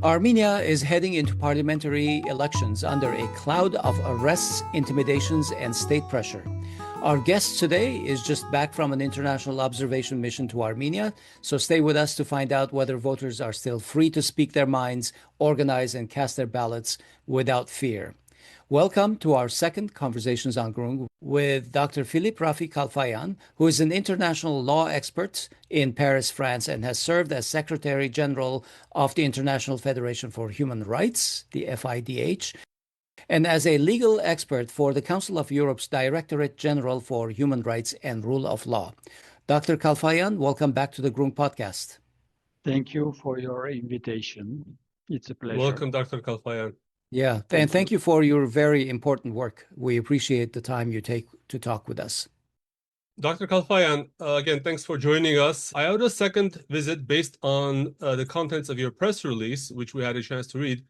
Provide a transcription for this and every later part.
Armenia is heading into parliamentary elections under a cloud of arrests, intimidations, and state pressure. Our guest today is just back from an international observation mission to Armenia, so stay with us to find out whether voters are still free to speak their minds, organize, and cast their ballots without fear. Welcome to our second Conversations on Groong with Dr. Philippe Raffi Kalfayan, who is an international law expert in Paris, France, and has served as Secretary General of the International Federation for Human Rights, the FIDH, and as a legal expert for the Council of Europe's Directorate General for Human Rights and Rule of Law. Dr. Kalfayan, welcome back to the Groong podcast. Thank you for your invitation. It's a pleasure. Welcome, Dr. Kalfayan. Yeah, and thank you for your very important work. We appreciate the time you take to talk with us. Dr. Kalfayan, again, thanks for joining us. IODA's second visit, based on the contents of your press release, which we had a chance to read,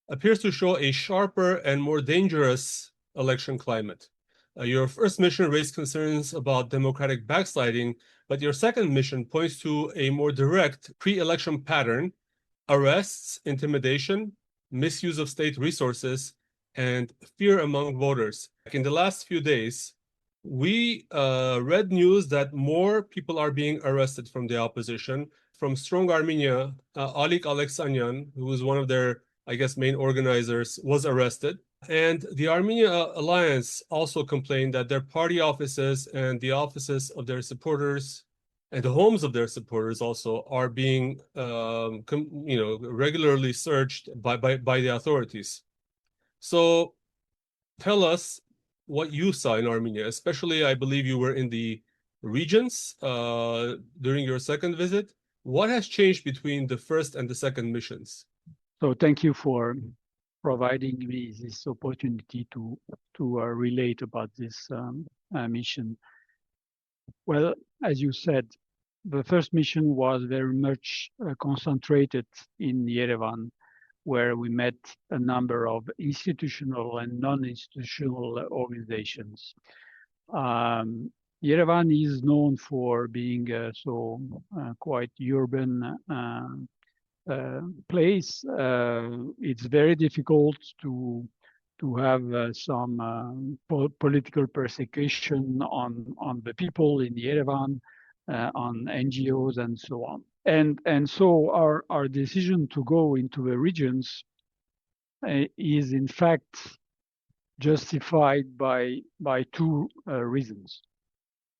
appears to show a sharper and more dangerous election climate. Your first mission raised concerns about democratic backsliding, but your second mission points to a more direct pre-election pattern: arrests, intimidation, misuse of state resources, and fear among voters. In the last few days, we read news that more people are being arrested from the opposition. From Strong Armenia, Alik Alexanyan, who was one of their, main organizers, was arrested. And the Armenia Alliance also complained that their party offices and the offices of their supporters and the homes of their supporters also are being, regularly searched by the authorities. So tell us what you saw in Armenia, especially I believe you were in the regions during your second visit. What has changed between the first and the second missions? So thank you for providing me this opportunity to relate about this mission. Well, as you said, the first mission was very much concentrated in Yerevan, where we met a number of institutional and non-institutional organizations. Yerevan is known for being quite urban place. It's very difficult to have some political persecution on the people in Yerevan, on NGOs and so on. And so our decision to go into the regions is in fact justified by two reasons.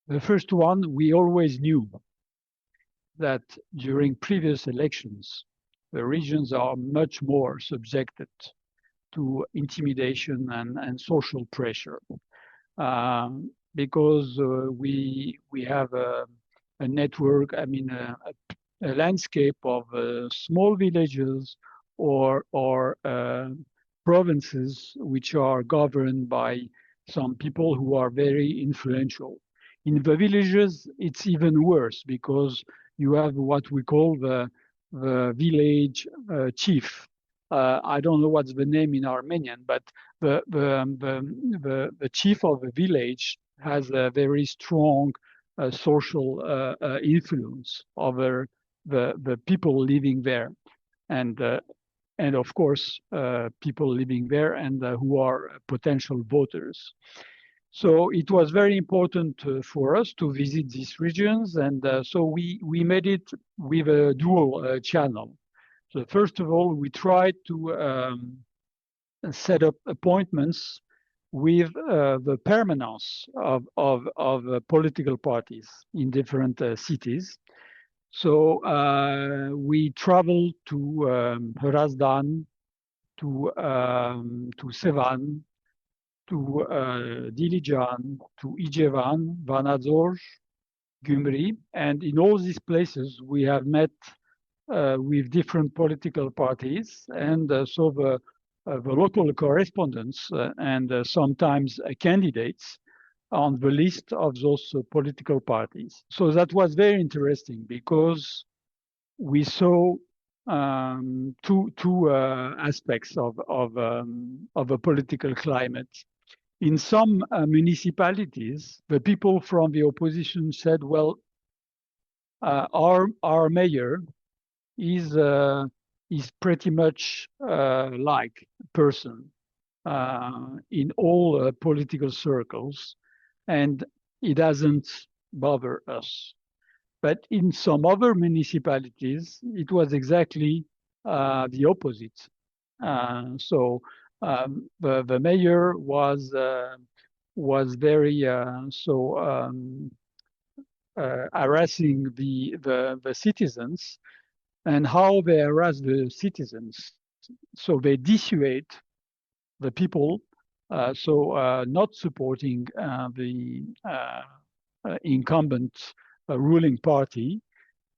The first one, we always knew that during previous elections, the regions are much more subjected to intimidation and social pressure, because we have a network, a landscape of small villages or provinces which are governed by some people who are very influential. In the villages, it's even worse because you have what we call the village chief. I don't know what's the name in Armenian, but the chief of the village has a very strong social influence over the people living there, and of course people living there and who are potential voters. So it was very important for us to visit these regions, and so we made it with a dual channel. So first of all, we tried to set up appointments with the permanence of political parties in different cities. So we traveled to Hrazdan, to Sevan, to Dilijan, to Ijevan, Vanadzor, Gyumri, and in all these places we have met with different political parties, and so the local correspondents and sometimes candidates on the list of those political parties. So that was very interesting because we saw two aspects of a political climate. In some municipalities, the people from the opposition said, well, our mayor is is pretty much like a person in all political circles, and it doesn't bother us. But in some other municipalities, it was exactly the opposite. So the mayor was very harassing the citizens, and how they harass the citizens. So they dissuade the people, not supporting the incumbent ruling party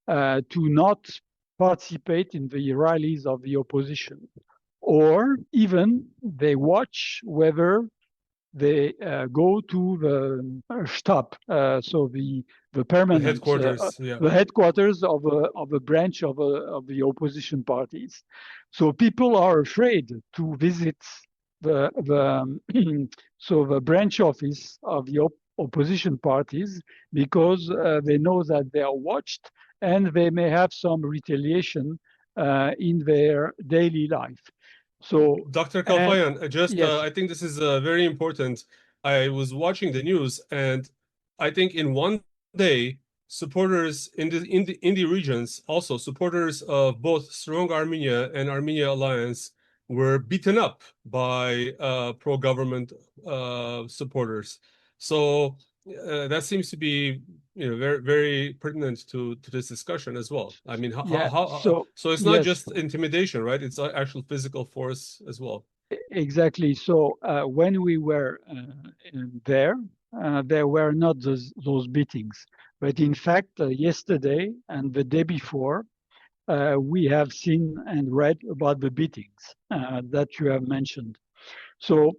to not participate in the rallies of the opposition, or even they watch whether they go to the Stab, so the permanent headquarters, the headquarters of a branch of the opposition parties. So people are afraid to visit the so the branch office of the opposition parties, because they know that they are watched and they may have some retaliation in their daily life. So, Dr. Kalfayan, yes, I think this is very important. I was watching the news, and I think in one day, supporters in the regions, also supporters of both Strong Armenia and Armenia Alliance, were beaten up by pro-government supporters. So that seems to be, very, very pertinent to this discussion as well. I mean, so it's not yes, just intimidation, right? It's actual physical force as well. exactly. So when we were there were not those beatings, but in fact, yesterday and the day before, we have seen and read about the beatings that you have mentioned. So,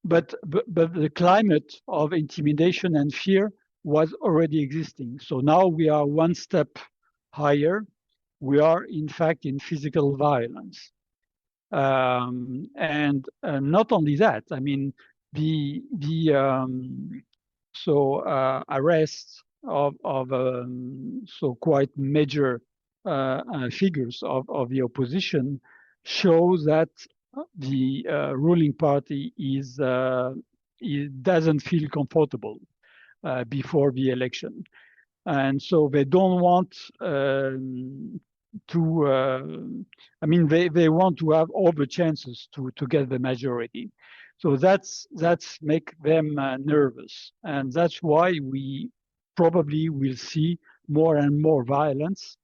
but the climate of intimidation and fear was already existing. So now we are one step higher. We are, in fact, in physical violence. And not only that, I mean, the arrests of so quite major figures of the opposition shows that the ruling party it doesn't feel comfortable before the election, and so they don't want to. I mean, they want to have all the chances to get the majority. So that's make them nervous, and that's why we probably will see more and more violence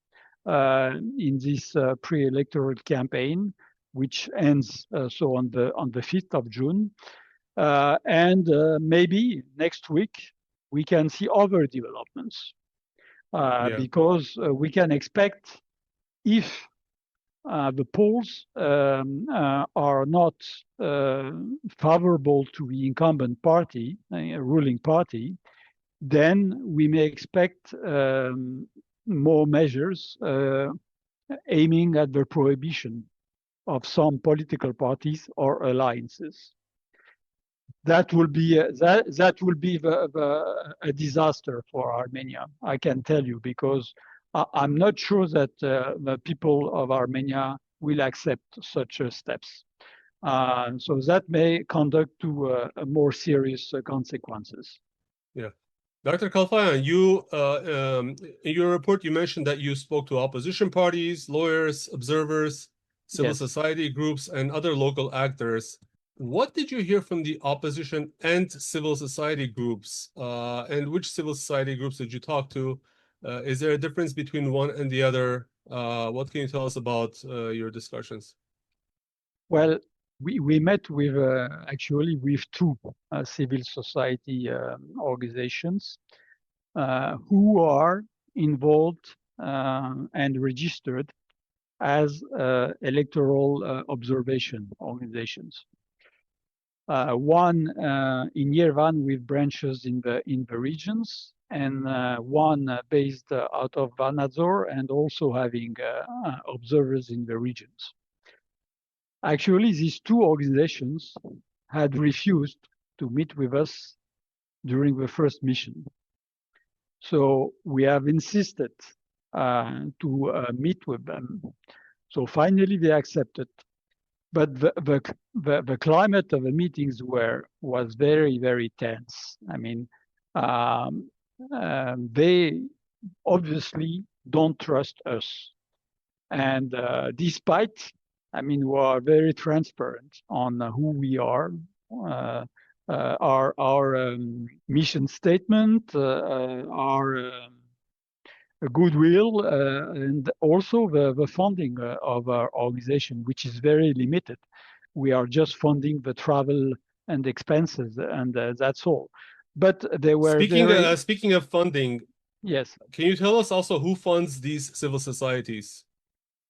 in this pre-electoral campaign, which ends on the 5th of June, and maybe next week we can see other developments because we can expect, if the polls are not favorable to the incumbent party, ruling party, then we may expect more measures aiming at the prohibition of some political parties or alliances. That will be a disaster for Armenia, I can tell you, because I'm not sure that the people of Armenia will accept such steps. So that may conduct to more serious consequences. Yeah. Dr. Kalfayan, you in your report, you mentioned that you spoke to opposition parties, lawyers, observers, civil society groups, and other local actors. What did you hear from the opposition and civil society groups? And which civil society groups did you talk to? Is there a difference between one and the other? What can you tell us about your discussions? Well, we met with actually with two civil society organizations who are involved and registered as electoral observation organizations. One in Yerevan with branches in the regions, and one based out of Vanadzor, and also having observers in the regions. Actually, these two organizations had refused to meet with us during the first mission. So we have insisted to meet with them. So finally they accepted. But the climate of the meetings was very, very tense. I mean, they obviously don't trust us. And despite, I mean, we are very transparent on who we are, our mission statement, our goodwill, and also the funding of our organization, which is very limited. We are just funding the travel and expenses, and that's all. But they were speaking of funding, yes. Can you tell us also who funds these civil societies?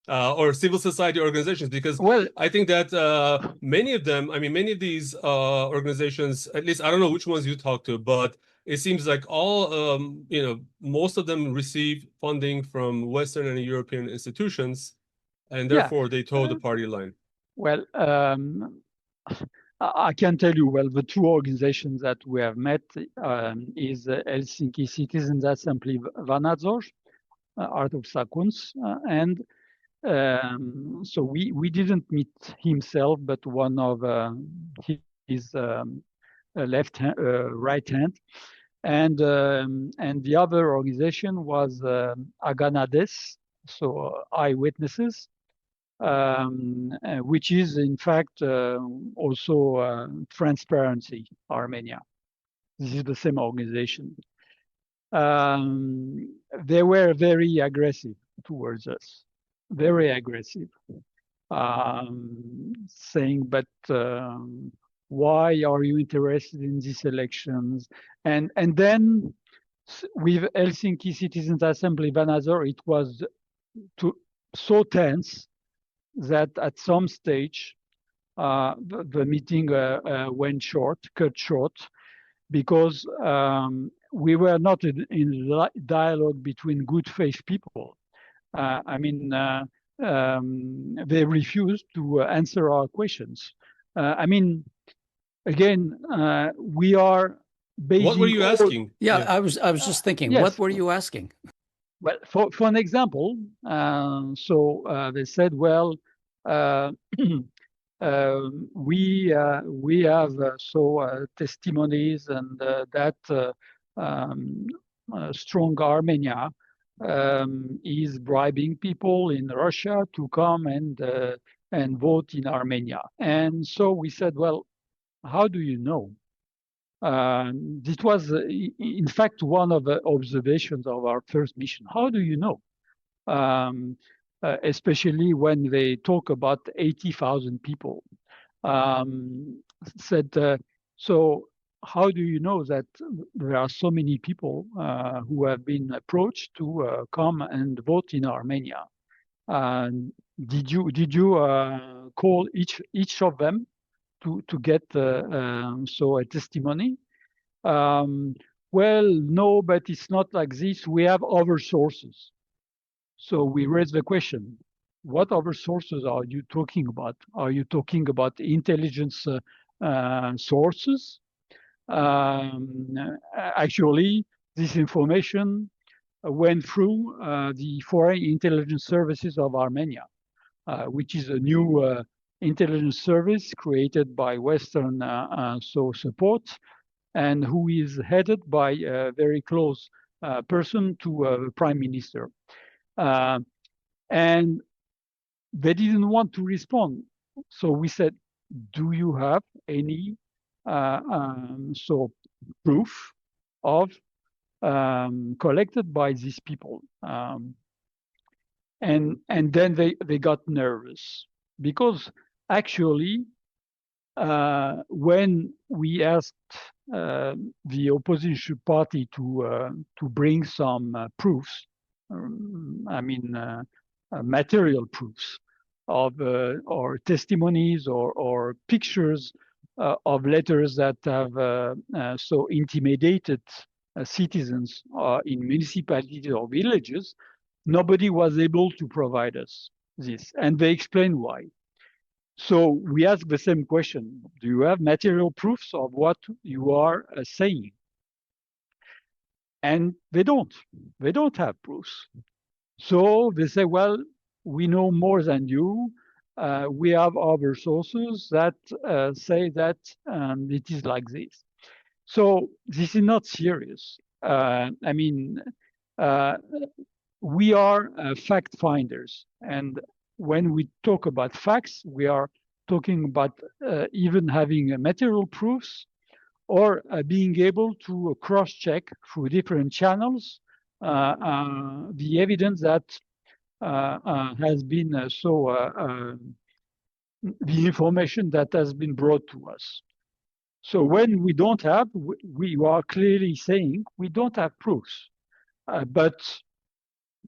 Or civil society organizations, because I think that many of them, I mean, many of these organizations, at least I don't know which ones you talk to, but it seems like all, most of them receive funding from Western and European institutions, and therefore they toe the party line. Well, I can tell you, the two organizations that we have met is Helsinki Citizens Assembly Vanadzor, Artur Sakuns, and so we didn't meet himself, but one of his right hand, and the other organization was Aganades, so eyewitnesses, which is in fact also Transparency Armenia. This is the same organization. They were very aggressive towards us. Very aggressive, saying, but why are you interested in these elections? And then with Helsinki Citizens Assembly Vanadzor, it was so tense that at some stage the meeting went cut short, because we were not in dialogue between good faith people. I mean, they refused to answer our questions. I mean, again, we are basing. What were you asking? Yeah, I was just thinking. Yes. What were you asking? Well, for an example, so they said, well, we have testimonies and that strong Armenia is bribing people in Russia to come and vote in Armenia. And so we said, well, how do you know? This was, in fact, one of the observations of our first mission. How do you know? Especially when they talk about 80,000 people. Said, so how do you know that there are so many people who have been approached to come and vote in Armenia? Did you call each of them to get a testimony? Well, no, but it's not like this. We have other sources. So we raised the question: what other sources are you talking about? Are you talking about intelligence sources? Actually, this information went through the Foreign Intelligence Services of Armenia, which is a new intelligence service created by Western support, and who is headed by a very close person to the Prime Minister. And they didn't want to respond. So we said, do you have any proof of collected by these people? And then they got nervous, because actually when we asked the opposition party to bring some proofs, material proofs of or testimonies or pictures of letters that have so intimidated citizens in municipalities or villages, nobody was able to provide us this, and they explained why. So we ask the same question: do you have material proofs of what you are saying? And they don't have proofs. So they say, well, we know more than you. We have other sources that say that it is like this. So this is not serious. I mean, uh, we are fact finders. And when we talk about facts, we are talking about even having material proofs or being able to cross-check through different channels the evidence that has been the information that has been brought to us. So when we don't have, we are clearly saying we don't have proofs, but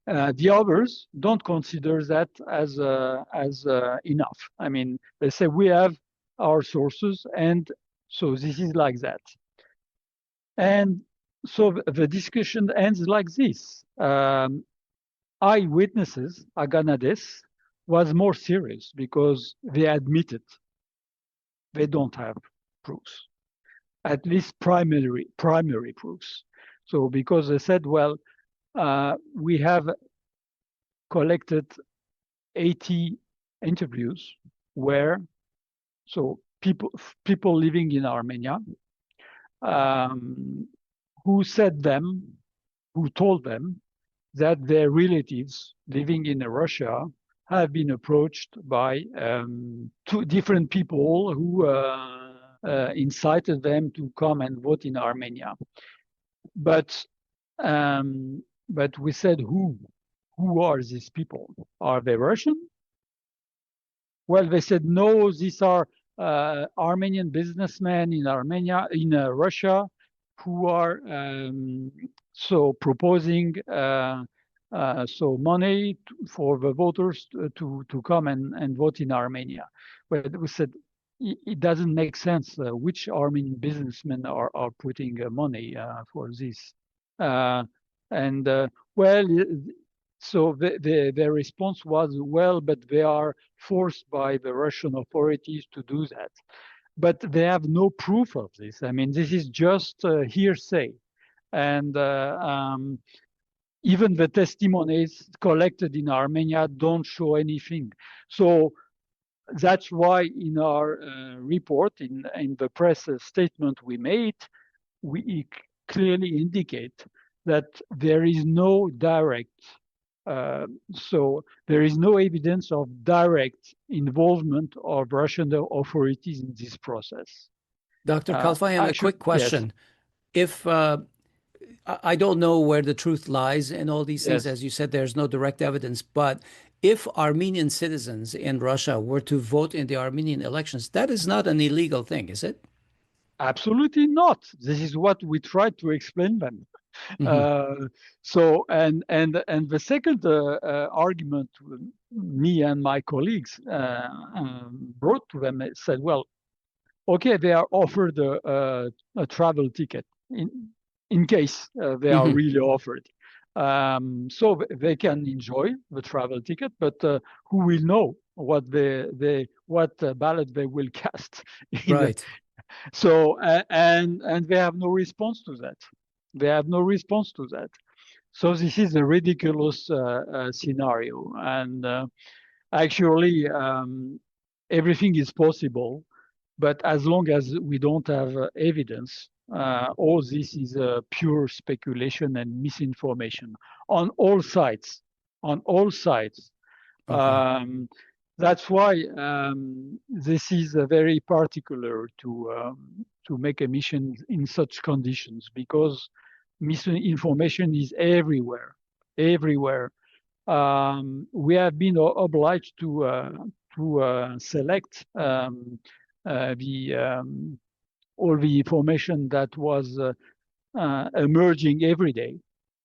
the others don't consider that as enough. I mean, they say we have our sources, and so this is like that. And so the discussion ends like this. Eyewitnesses, Aganades, was more serious because they admitted they don't have proofs, at least primary proofs. So because they said, well, we have collected 80 interviews where people living in Armenia who told them that their relatives living in Russia have been approached by two different people who incited them to come and vote in Armenia. But we said, who are these people? Are they Russian? Well, they said, no, these are Armenian businessmen in Russia, who are proposing money for the voters to come and vote in Armenia. But we said it doesn't make sense. Which Armenian businessmen are putting money for this? So the response was, well, but they are forced by the Russian authorities to do that. But they have no proof of this. I mean, this is just hearsay. And even the testimonies collected in Armenia don't show anything. So that's why in our report, in the press statement we made, we clearly indicate that there is no direct there is no evidence of direct involvement of Russian authorities in this process. Dr. Kalfayan, a quick question. Yes. If I don't know where the truth lies in all these things, Yes. as you said, there's no direct evidence, but if Armenian citizens in Russia were to vote in the Armenian elections, that is not an illegal thing, is it? Absolutely not. This is what we tried to explain them. Mm-hmm. And the second argument me and my colleagues brought to them said, well, okay, they are offered a travel ticket in case they are really offered. So they can enjoy the travel ticket, but who will know what ballot they will cast? Right. So and they have no response to that. They have no response to that. So this is a ridiculous scenario, and actually everything is possible, but as long as we don't have evidence, all this is pure speculation and misinformation on all sides. On all sides. Okay. That's why this is very particular to make a mission in such conditions, because misinformation is everywhere. Everywhere. We have been obliged to select all the information that was emerging every day.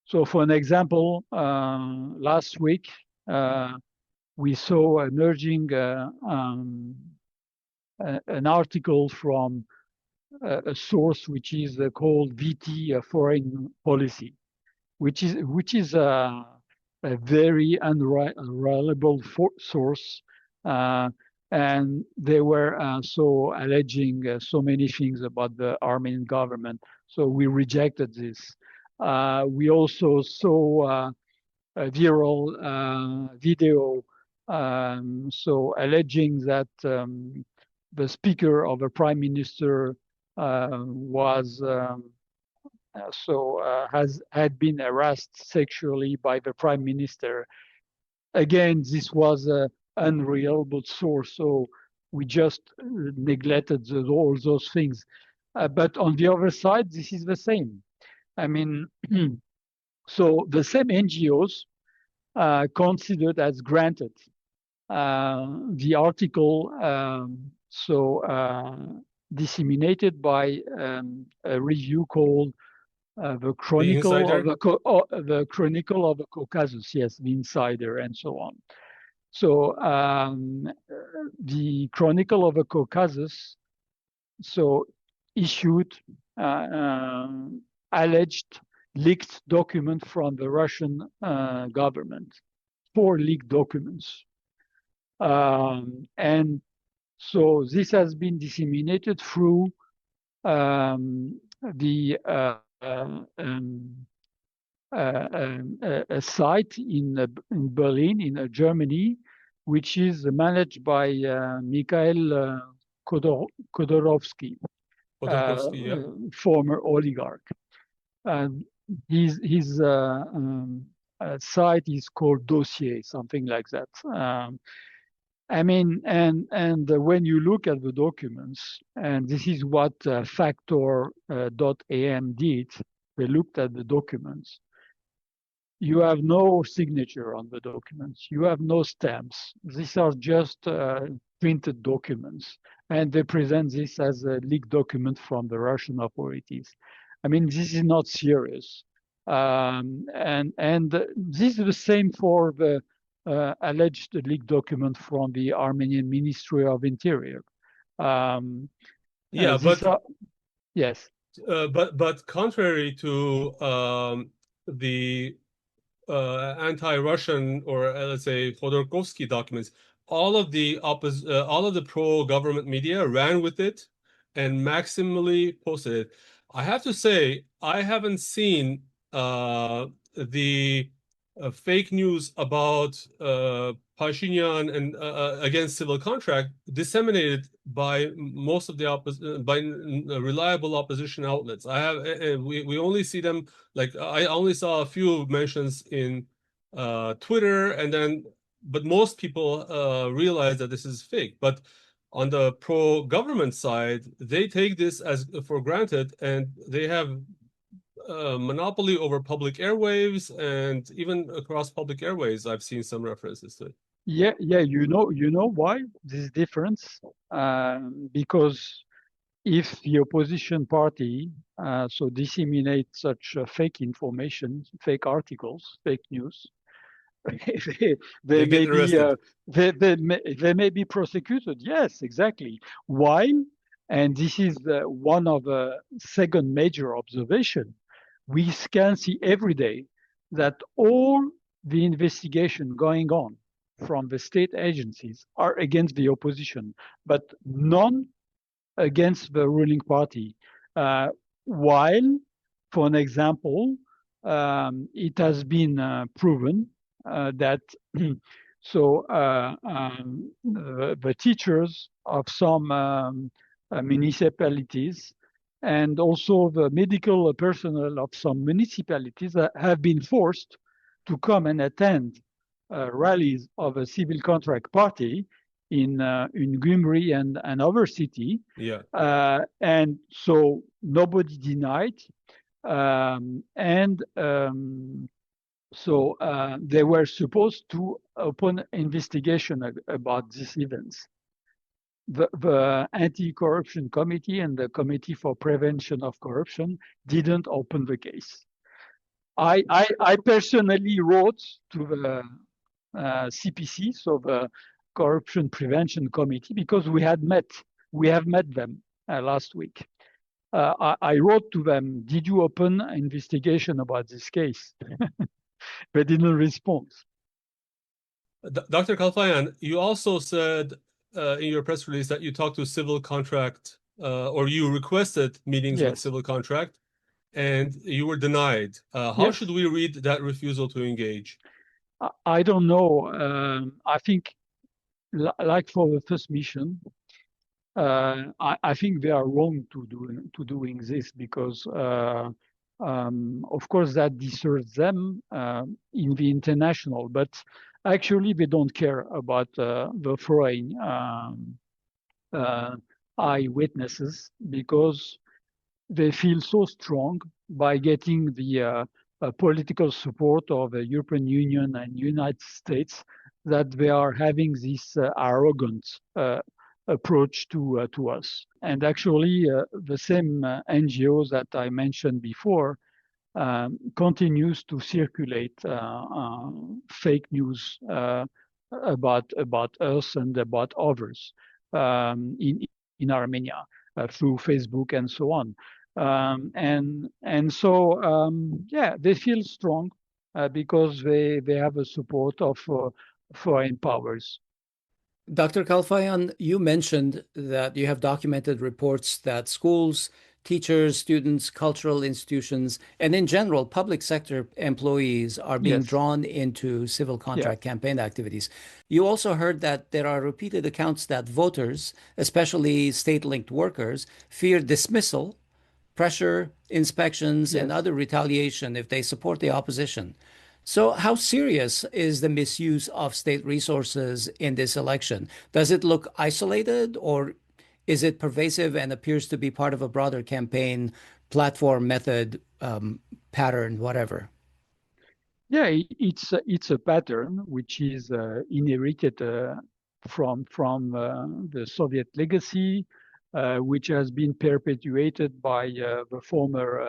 So, for an example, last week we saw emerging an article from a source which is called VT Foreign Policy, which is a very unreliable source, and they were alleging so many things about the Armenian government. So we rejected this. We also saw a viral video So alleging that the speaker of a prime minister was had been harassed sexually by the prime minister. Again, this was an unreliable source, so we just neglected all those things. But on the other side, this is the same. I mean, so the same NGOs considered as granted the article disseminated by a review called the Chronicle of the Chronicle of the Caucasus, yes, the Insider, and so on. So the Chronicle of the Caucasus issued alleged leaked document from the Russian government, 4 leaked documents. And so this has been disseminated through a site in Berlin, in Germany, which is managed by Mikhail Khodorkovsky, former oligarch. His site is called Dossier, something like that. I mean, and when you look at the documents, and this is what Factor.am did, they looked at the documents. You have no signature on the documents. You have no stamps. These are just printed documents, and they present this as a leaked document from the Russian authorities. I mean, this is not serious. And this is the same for the alleged leaked document from the Armenian Ministry of Interior. Yes. But contrary to the anti-Russian, or let's say Khodorkovsky documents, all of the pro-government media ran with it and maximally posted it. I have to say, I haven't seen the fake news about Pashinyan and against civil contract disseminated by most of the reliable opposition outlets. We only see them, like I only saw a few mentions in Twitter, but most people realize that this is fake. But on the pro-government side, they take this as for granted, and they have monopoly over public airwaves, and even across public airways, I've seen some references to it. Yeah. You know why this difference? Because if the opposition party disseminates such fake information, fake articles, fake news, they may be prosecuted. Yes, exactly. Why? And this is one of the second major observation. We can see every day that all the investigation going on from the state agencies are against the opposition, but none against the ruling party. While, for an example, it has been proven that the teachers of some municipalities and also the medical personnel of some municipalities have been forced to come and attend rallies of a civil contract party in Gyumri and another city. Yeah. And so nobody denied. So they were supposed to open investigation about these events. The Anti-Corruption Committee and the Committee for Prevention of Corruption didn't open the case. I personally wrote to the CPC, so the Corruption Prevention Committee, because we have met them last week. I wrote to them, did you open an investigation about this case? They didn't respond. Dr. Kalfayan, you also said in your press release that you talked to civil contract, or you requested meetings with civil contract, and you were denied. How should we read that refusal to engage? I don't know. I think like for the first mission, I think they are wrong to doing this because, of course, that deserts them in the international, but actually they don't care about the foreign eyewitnesses because they feel so strong by getting the political support of the European Union and United States that they are having this arrogant approach to us. And actually, the same NGOs that I mentioned before continues to circulate fake news about us and about others in Armenia through Facebook and so on. So yeah, they feel strong because they have a support of foreign powers. Dr. Kalfayan, you mentioned that you have documented reports that schools, teachers, students, cultural institutions, and in general, public sector employees are being Yes. drawn into civil contract campaign activities. You also heard that there are repeated accounts that voters, especially state-linked workers, fear dismissal, pressure, inspections, and Yes. other retaliation if they support the opposition. So, how serious is the misuse of state resources in this election? Does it look isolated, or is it pervasive and appears to be part of a broader campaign platform, method, pattern, whatever? Yeah, it's a pattern which is inherited from the Soviet legacy, which has been perpetuated by the former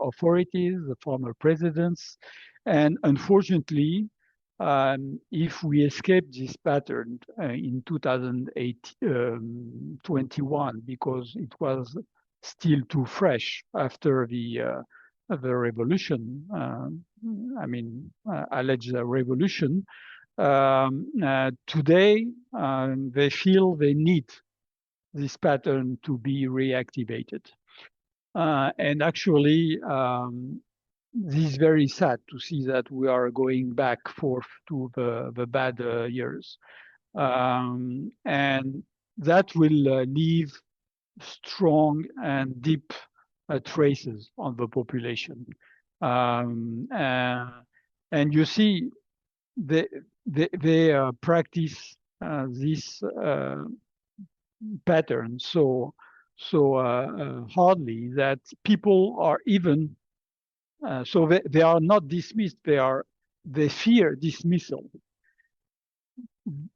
authorities, the former presidents, and unfortunately, if we escape this pattern in 2021, because it was still too fresh after the revolution, alleged revolution, today they feel they need this pattern to be reactivated. And actually, this is very sad to see that we are going back forth to the bad years. And that will leave strong and deep traces on the population. And you see, they practice this pattern so hardly that people are even so they are not dismissed. They fear dismissal.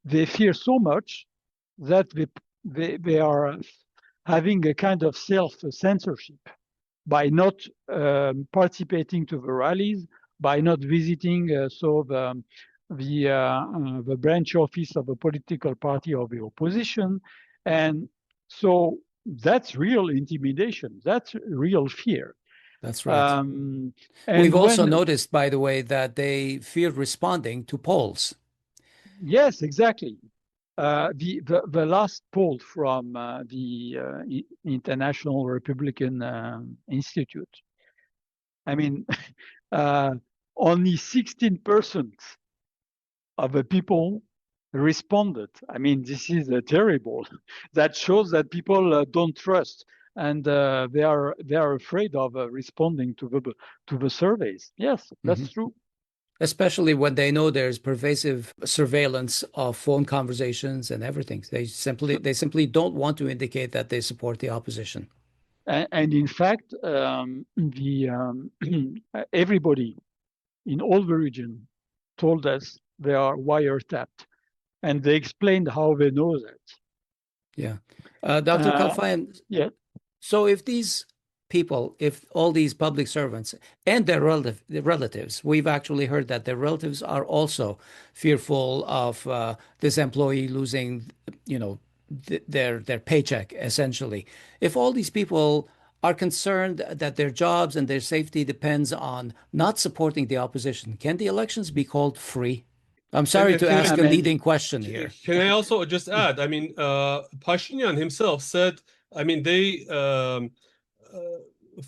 They fear so much that they are having a kind of self-censorship by not participating to the rallies, by not visiting the branch office of a political party of the opposition, and so that's real intimidation. That's real fear. That's right. And We've also noticed, by the way, that they fear responding to polls. Yes, exactly. The last poll from the International Republican Institute, I mean, only 16% of the people responded. I mean, this is terrible. That shows that people don't trust, and they are afraid of responding to the surveys. Yes, that's true. Especially when they know there's pervasive surveillance of phone conversations and everything. They simply don't want to indicate that they support the opposition. And in fact, everybody in all the region told us they are wiretapped, and they explained how they know that. Yeah, Dr. Kalfayan. Yeah. So if these people, if all these public servants and their relatives, we've actually heard that their relatives are also fearful of this employee losing, their paycheck, essentially. If all these people are concerned that their jobs and their safety depends on not supporting the opposition, can the elections be called free? I'm sorry to ask a leading question here. Can I also just add? I mean, Pashinyan himself said, I mean, they,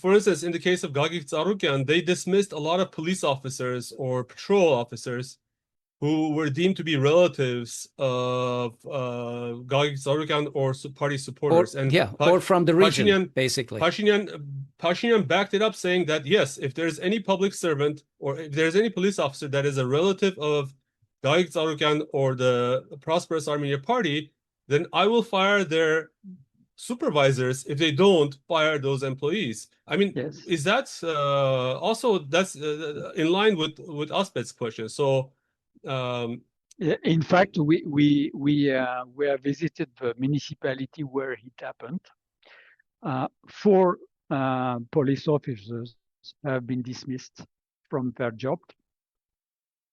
for instance, in the case of Gagik Tsarukyan, they dismissed a lot of police officers or patrol officers who were deemed to be relatives of Hovik Manucharyan or party supporters. Or from the region, Pashinyan, basically. Pashinyan backed it up, saying that yes, if there's any public servant or if there's any police officer that is a relative of Hovik Manucharyan or the Prosperous Armenia Party, then I will fire their supervisors if they don't fire those employees. I mean, Yes. is that also that's in line with Asbed's question? So, in fact, we have visited the municipality where it happened. 4 police officers have been dismissed from their job,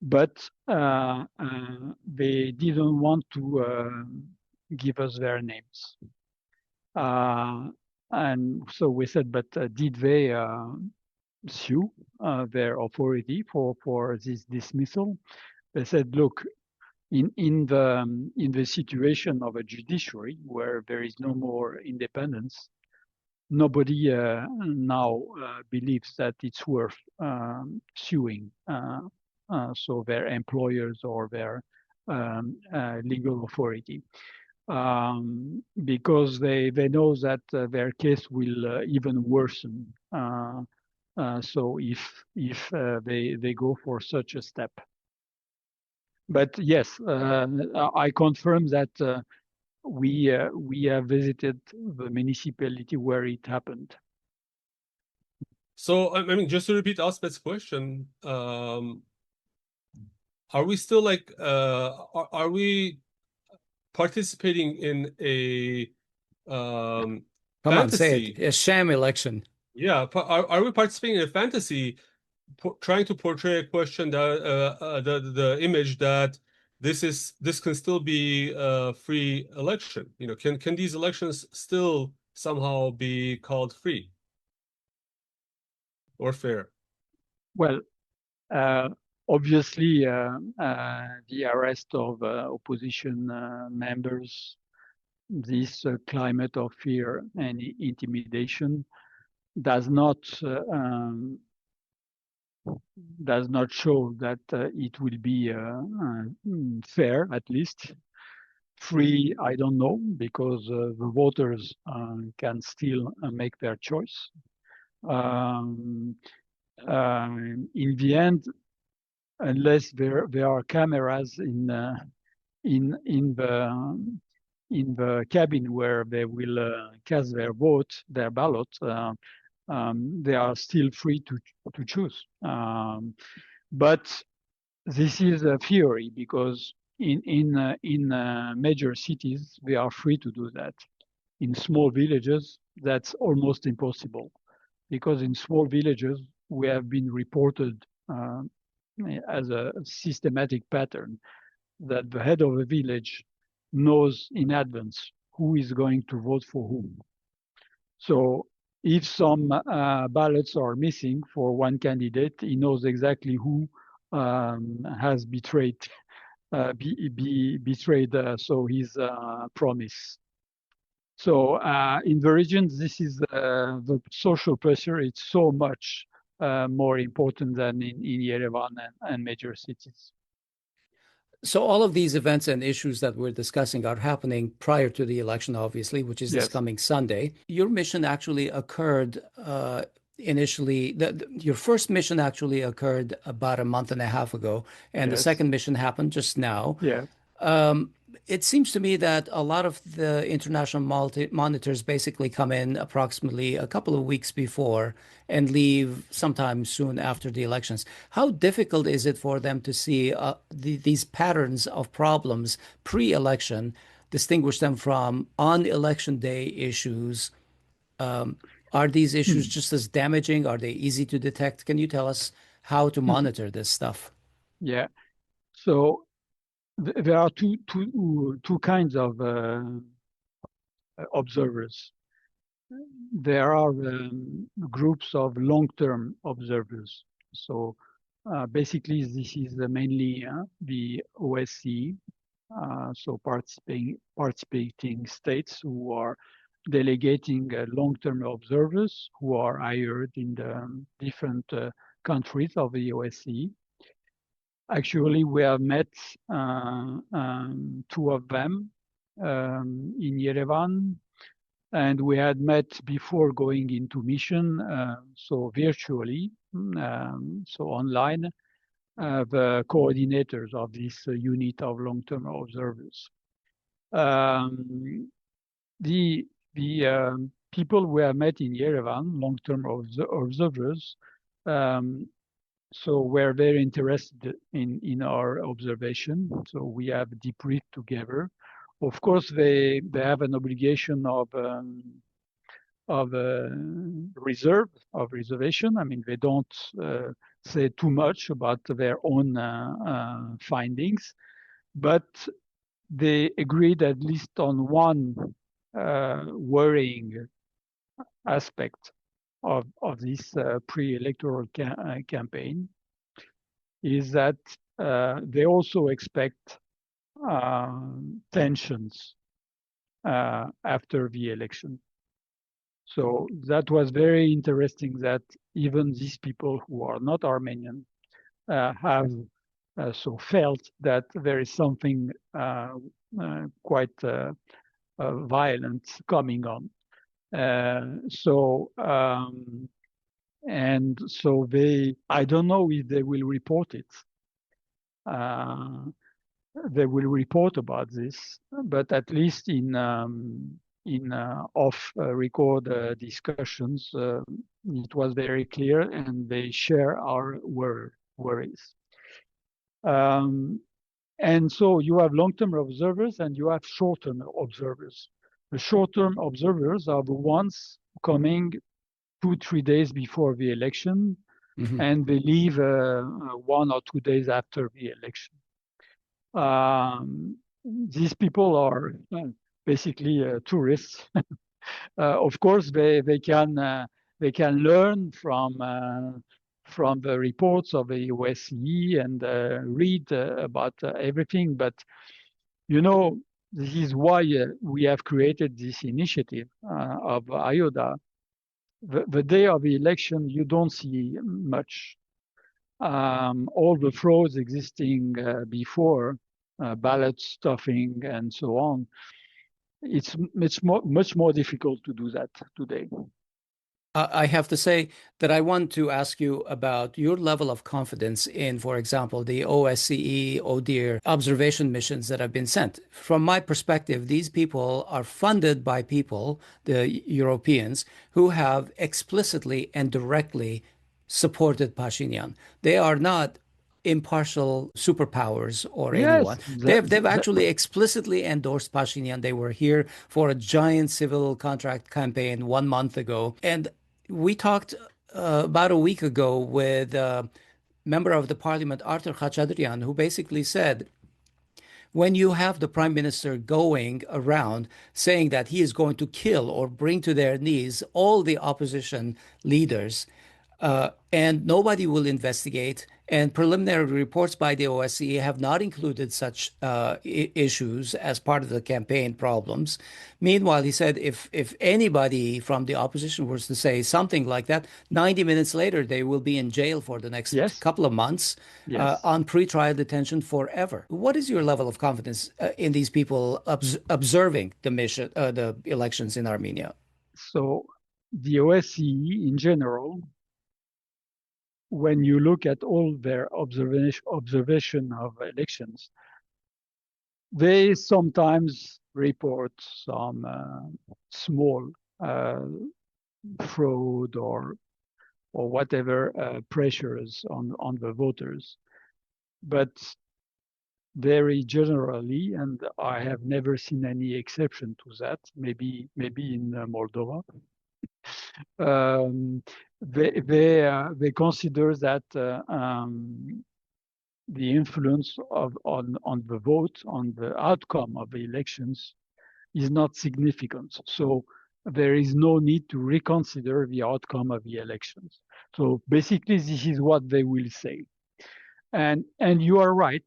but they didn't want to give us their names. And so we said, but did they sue their authority for this dismissal? They said, look, in the situation of a judiciary where there is no more independence, nobody now believes that it's worth suing so their employers or their legal authority, because they know that their case will even worsen. So if they go for such a step. But yes, I confirm that we have visited the municipality where it happened. so I mean, just to repeat Asbed's question, are we still like are we participating in a Come fantasy? on, say it. A sham election. Yeah, are we participating in a fantasy, trying to portray a question that the image that this can still be a free election? You know, can these elections still somehow be called free or fair? Well, obviously, the arrest of opposition members, this climate of fear and intimidation does not show that it will be fair, at least. Free, I don't know, because the voters can still make their choice. In the end, unless there are cameras in the cabin where they will cast their vote, their ballot, they are still free to choose. But this is a theory, because in major cities they are free to do that. In small villages, that's almost impossible, because in small villages we have been reported as a systematic pattern that the head of a village knows in advance who is going to vote for whom. So if some ballots are missing for one candidate, he knows exactly who has betrayed so his promise. So in the regions, this is the social pressure. It's so much more important than in Yerevan and major cities. So all of these events and issues that we're discussing are happening prior to the election, obviously, which is this coming Sunday. Your mission actually occurred initially. Your first mission actually occurred about a month and a half ago, and the second mission happened just now. Yeah. It seems to me that a lot of the international monitors basically come in approximately a couple of weeks before and leave sometime soon after the elections. How difficult is it for them to see these patterns of problems pre-election, distinguish them from on-election day issues? Are these issues just as damaging? Are they easy to detect? Can you tell us how to monitor this stuff? Yeah. So there are two kinds of observers. There are groups of long-term observers. So basically, this is mainly the OSCE, so participating states who are delegating long-term observers who are hired in the different countries of the OSCE. Actually, we have met two of them in Yerevan, and we had met before going into mission, so virtually, so online, the coordinators of this unit of long-term observers. The people we have met in Yerevan, long-term observers, so we're very interested in our observation. So we have debriefed together. Of course, they have an obligation of reservation. I mean, they don't say too much about their own findings, but they agreed at least on one worrying aspect of this pre-electoral campaign, is that they also expect tensions after the election. So that was very interesting that even these people who are not Armenian have so felt that there is something quite violent coming on. And so I don't know if they will report it. They will report about this, but at least in off-record discussions, it was very clear, and they share our worries. And so you have long-term observers and you have short-term observers. The short-term observers are the ones coming 2-3 days before the election, and they leave 1 or 2 days after the election. These people are basically tourists. Of course, they can learn from the reports of the OSCE and read about everything. But this is why we have created this initiative of IODA. The day of the election, you don't see much. All the frauds existing before, ballot stuffing and so on, it's much more difficult to do that today. I have to say that I want to ask you about your level of confidence in, for example, the OSCE, ODIHR observation missions that have been sent. From my perspective, these people are funded by people, the Europeans, who have explicitly and directly supported Pashinyan. They are not impartial superpowers or anyone. They've actually explicitly endorsed Pashinyan. They were here for a giant civil contract campaign 1 month ago. And we talked about a week ago with a member of the parliament, Artur Khachadrian, who basically said, when you have the prime minister going around saying that he is going to kill or bring to their knees all the opposition leaders, and nobody will investigate, and preliminary reports by the OSCE have not included such issues as part of the campaign problems. Meanwhile, he said if anybody from the opposition was to say something like that, 90 minutes later, they will be in jail for the next couple of months on pretrial detention forever. What is your level of confidence in these people observing the elections in Armenia? So the OSCE in general, when you look at all their observation of elections, they sometimes report some small fraud or whatever pressures on the voters, but very generally, and I have never seen any exception to that. Maybe in Moldova. They consider that the influence on the vote, on the outcome of the elections, is not significant. So there is no need to reconsider the outcome of the elections. So basically, this is what they will say. And you are right.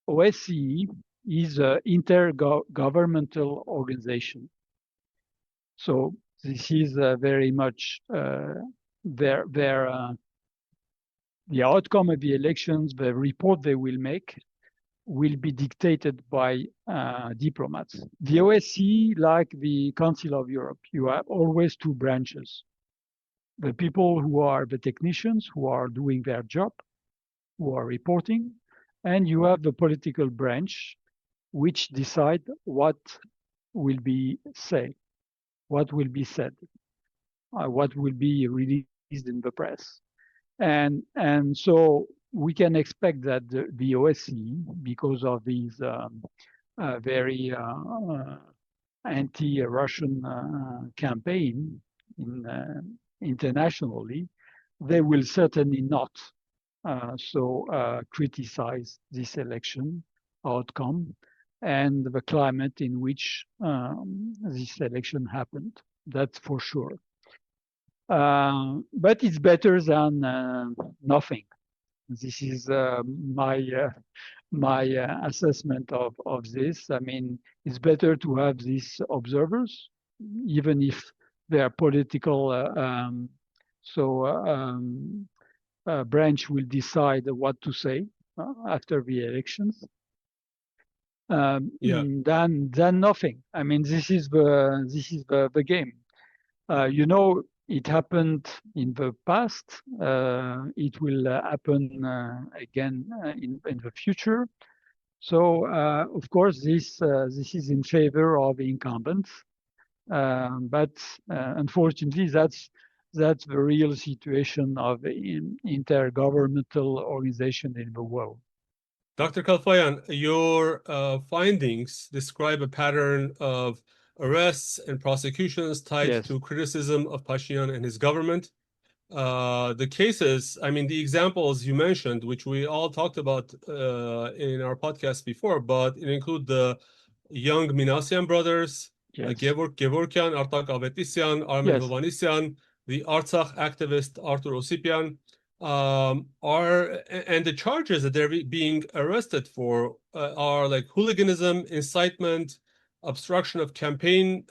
OSCE is an intergovernmental organization. So this is very much the outcome of the elections, the report they will make, will be dictated by diplomats. The OSCE, like the Council of Europe, you have always two branches. The people who are the technicians, who are doing their job, who are reporting, and you have the political branch, which decide what will be said, what will be said, what will be released in the press. And so we can expect that the OSCE, because of these very anti-Russian campaign internationally, they will certainly not criticize this election outcome and the climate in which this election happened. That's for sure. But it's better than nothing. This is my assessment of this. I mean, it's better to have these observers, even if they are political. Branch will decide what to say after the elections. Than nothing. I mean, this is the game. You know, it happened in the past. It will happen again in the future. So, of course, this is in favor of the incumbents. But unfortunately, that's the real situation of intergovernmental organization in the world. Dr. Kalfayan, your findings describe a pattern of arrests and prosecutions tied to criticism of Pashinyan and his government. The cases, I mean, the examples you mentioned, which we all talked about in our podcast before, but it include the young Minasyan brothers, Gevorkyan, Artak Avetisyan, Armen Hovanesyan, the Artsakh activist Artur Osipyan, and the charges that they're being arrested for are like hooliganism, incitement, obstruction of campaigning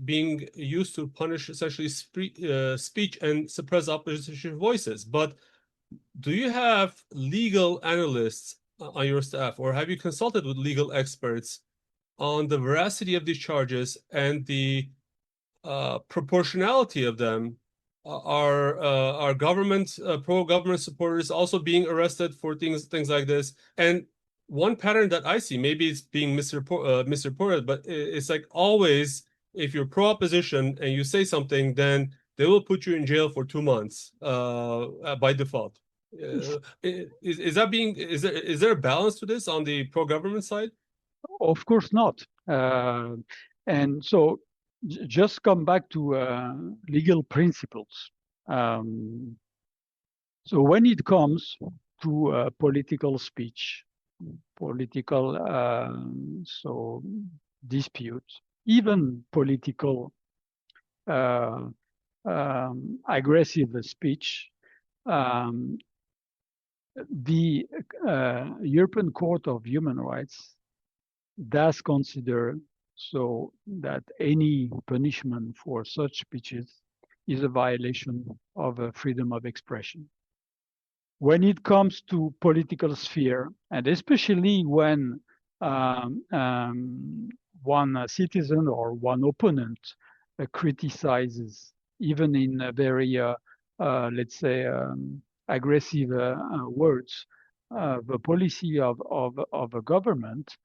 being used to punish essentially speech and suppress opposition voices. But do you have legal analysts on your staff, or have you consulted with legal experts on the veracity of these charges and the proportionality of them? Are government pro-government supporters also being arrested for things like this? And one pattern that I see, maybe it's being misreported, but it's like always, if you're pro-opposition and you say something, then they will put you in jail for 2 months by default. Is there a balance to this on the pro-government side? Of course not. And so just come back to legal principles. So when it comes to political speech, political disputes, even political aggressive speech, the European Court of Human Rights does consider so that any punishment for such speeches is a violation of freedom of expression. When it comes to political sphere, and especially when one citizen or one opponent criticizes, even in a very, let's say, aggressive words, the policy of a government,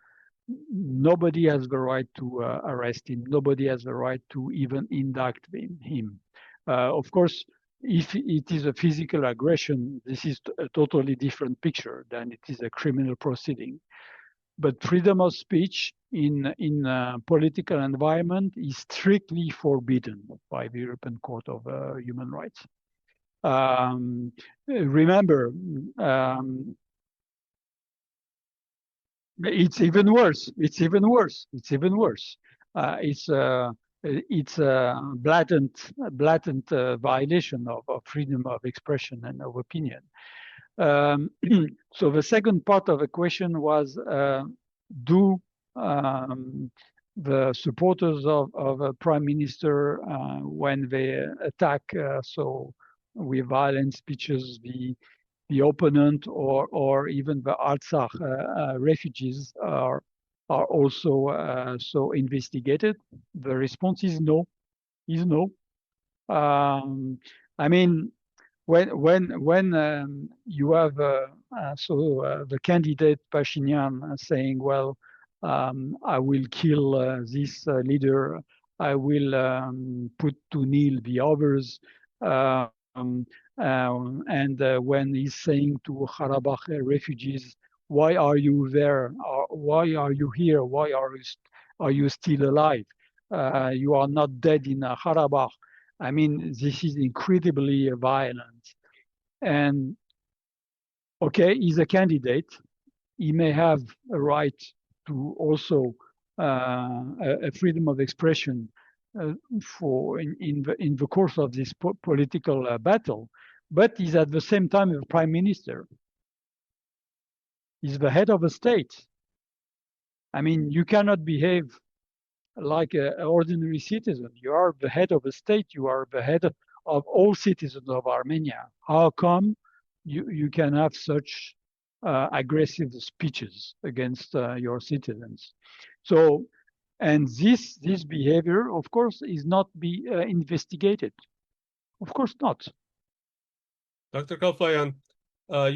nobody has the right to arrest him. Nobody has the right to even indict him. Of course, if it is a physical aggression, this is a totally different picture than it is a criminal proceeding. But freedom of speech in a political environment is strictly forbidden by the European Court of Human Rights. Remember, it's even worse. It's even worse. It's even worse. It's a blatant violation of freedom of expression and of opinion. So the second part of the question was, do the supporters of a prime minister, when they attack with violent speeches, the opponent or even the Artsakh refugees are also so investigated? The response is no. I mean, when you have the candidate Pashinyan saying, "Well, I will kill this leader. I will put to kneel the others," and when he's saying to Karabakh refugees, "Why are you there? Why are you here? Why are you still alive? You are not dead in Karabakh." I mean, this is incredibly violent. And okay, he's a candidate. He may have a right to also a freedom of expression for in the course of this political battle, but he's at the same time a prime minister. He's the head of a state. I mean, you cannot behave like an ordinary citizen. You are the head of a state. You are the head of all citizens of Armenia. How come you can have such aggressive speeches against your citizens? So, and this behavior, of course, is not be investigated. Of course not. Dr. Kalfayan,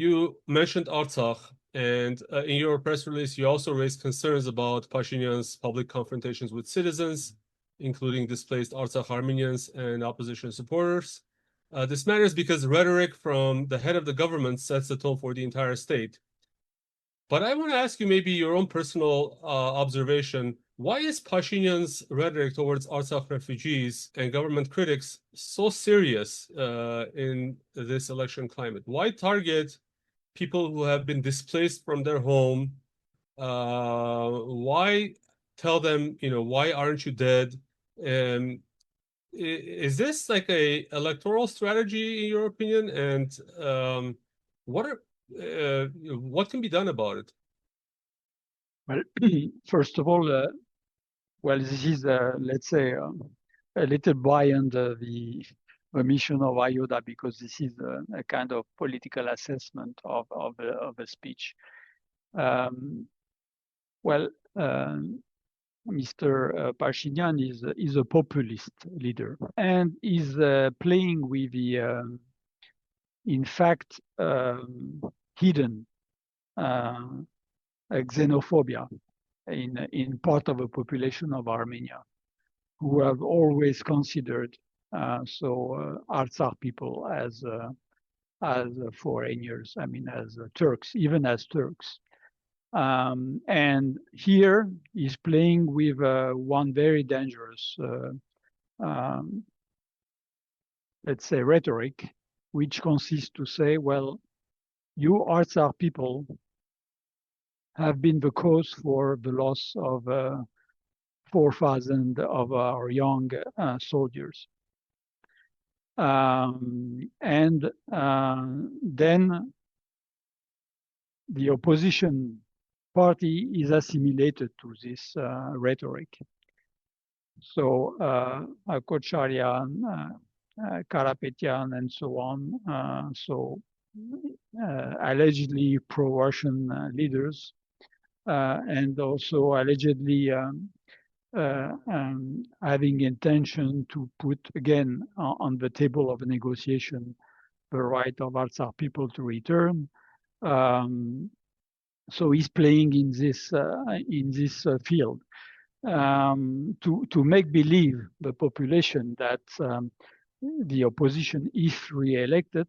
you mentioned Artsakh, and in your press release, you also raised concerns about Pashinyan's public confrontations with citizens, including displaced Artsakh Armenians and opposition supporters. This matters because rhetoric from the head of the government sets the tone for the entire state. But I want to ask you maybe your own personal observation. Why is Pashinyan's rhetoric towards Artsakh refugees and government critics so serious in this election climate? Why target people who have been displaced from their home? Why tell them, why aren't you dead? Is this like a electoral strategy in your opinion? And what can be done about it? Well, first of all, well, this is, let's say, a little beyond the mission of IODA, because this is a kind of political assessment of a speech. Well, Mr. Pashinyan is a populist leader and is playing with the, in fact, hidden xenophobia in part of the population of Armenia, who have always considered Artsakh people as foreigners. I mean, as Turks, even as Turks. And here he's playing with one very dangerous, let's say, rhetoric, which consists to say, well, you Artsakh people have been the cause for the loss of 4,000 of our young soldiers. And then the opposition party is assimilated to this rhetoric. So Kocharyan, Karapetyan, and so on, allegedly pro-Russian leaders, and also allegedly having intention to put again on the table of a negotiation the right of Artsakh people to return. So he's playing in this field to make believe the population that the opposition, if re-elected,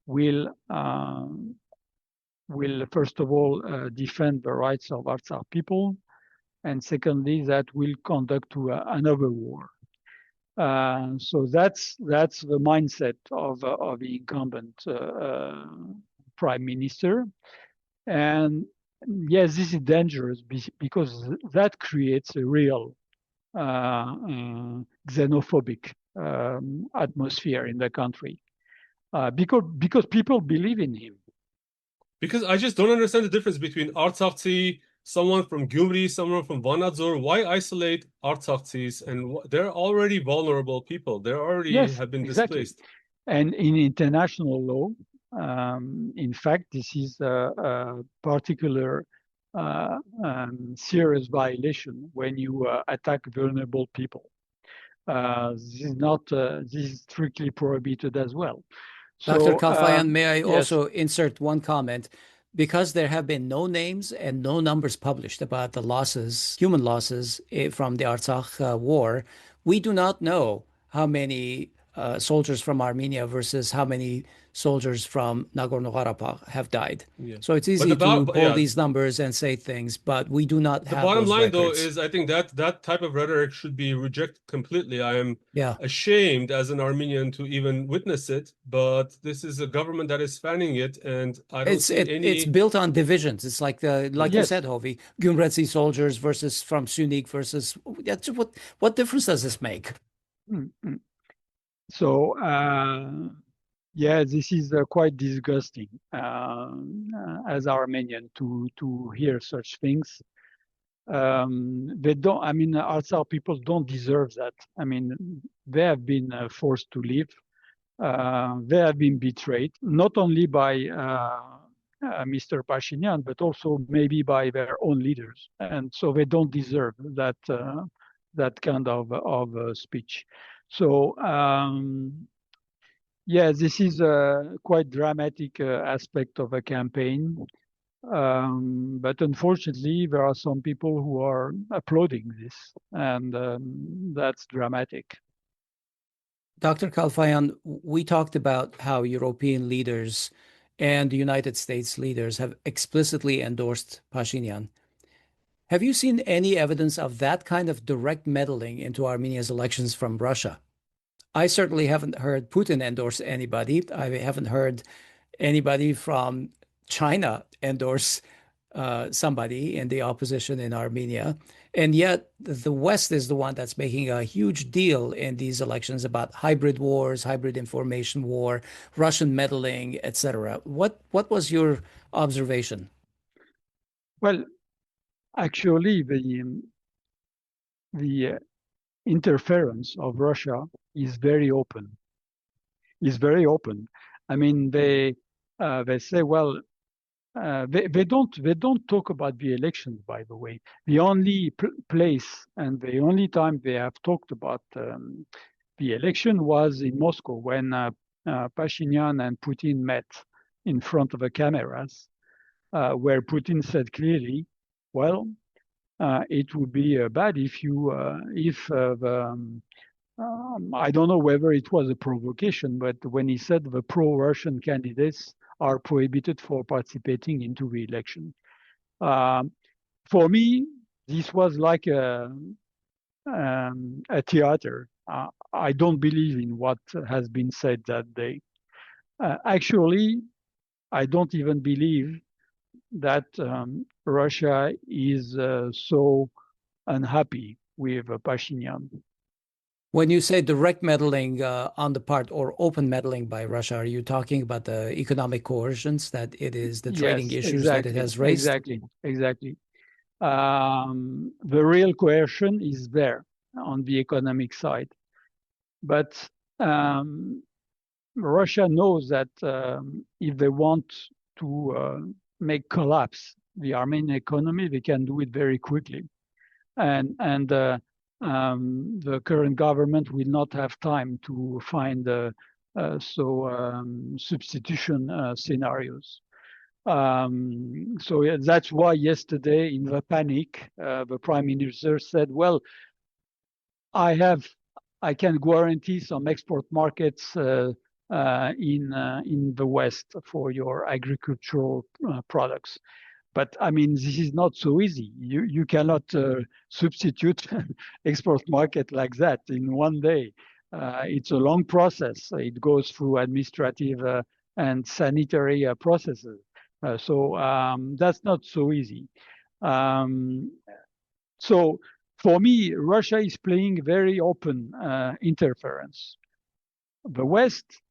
will first of all defend the rights of Artsakh people, and secondly, that will conduct to another war. So that's the mindset of the incumbent prime minister. And yes, this is dangerous because that creates a real xenophobic atmosphere in the country, because people believe in him. Because I just don't understand the difference between Artsakhtsi, someone from Gyumri, someone from Vanadzor. Why isolate Artsakhtsis? And they're already vulnerable people. They already have been displaced. And in international law, in fact, this is a particular serious violation when you attack vulnerable people. This is not. This is strictly prohibited as well. Dr. So, Kalfayan, may I yes, also insert one comment? Because there have been no names and no numbers published about the losses, human losses from the Artsakh war, we do not know how many soldiers from Armenia versus how many soldiers from Nagorno-Karabakh have died. Yeah. So it's But easy the to pull yeah, these numbers and say things, but we do not the have bottom those line, though, records. is I think that type of rhetoric should be rejected completely. I am Yeah. ashamed as an Armenian to even witness it, but this is a government that is fanning it, and I don't see It's any. built on divisions. It's like you yes. said, Hovik, Gumretsi soldiers versus from Sunik versus that's what difference does this make? Mm-hmm. So, yeah, this is quite disgusting as Armenian to hear such things. They don't. I mean, Artsakh people don't deserve that. I mean, they have been forced to leave. They have been betrayed, not only by Mr. Pashinyan, but also maybe by their own leaders, and so they don't deserve that that kind of speech. So. Yeah, this is a quite dramatic aspect of a campaign. But unfortunately, there are some people who are applauding this, and that's dramatic. Dr. Kalfayan, we talked about how European leaders and the United States leaders have explicitly endorsed Pashinyan. Have you seen any evidence of that kind of direct meddling into Armenia's elections from Russia? I certainly haven't heard Putin endorse anybody. I haven't heard anybody from China endorse somebody in the opposition in Armenia. And yet the West is the one that's making a huge deal in these elections about hybrid wars, hybrid information war, Russian meddling, etc. What was your observation? Well, actually, the interference of Russia is very open. Is very open. I mean, they say, well, they don't talk about the elections. By the way, the only place and the only time they have talked about the election was in Moscow when Pashinyan and Putin met in front of the cameras, where Putin said clearly, well, it would be bad if I don't know whether it was a provocation, but when he said the pro-Russian candidates are prohibited for participating into the election. For me, this was like a theater. I don't believe in what has been said that day. Actually, I don't even believe that Russia is so unhappy with Pashinyan. When you say direct meddling on the part or open meddling by Russia, are you talking about the economic coercions that it is, the trading issues that it has raised? Exactly. The real coercion is there on the economic side. But Russia knows that if they want to make collapse the Armenian economy, they can do it very quickly. And the current government will not have time to find substitution scenarios. So yeah, that's why yesterday, in the panic, the prime minister said, "Well, I can guarantee some export markets in the West for your agricultural products." But I mean, this is not so easy. You cannot substitute export market like that in one day. It's a long process. It goes through administrative and sanitary processes. So that's not so easy. So for me, Russia is playing very open interference. The West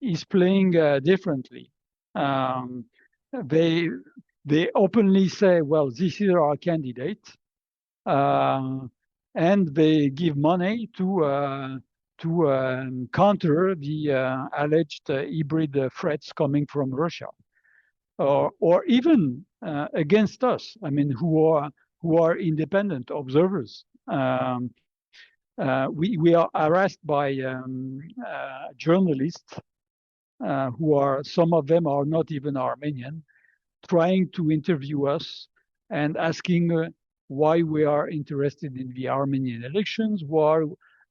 is playing differently. They openly say, well, this is our candidate. And they give money to to counter the alleged hybrid threats coming from Russia, or even against us. I mean, who are independent observers. We are harassed by journalists who are, some of them are not even Armenian, trying to interview us and asking why we are interested in the Armenian elections,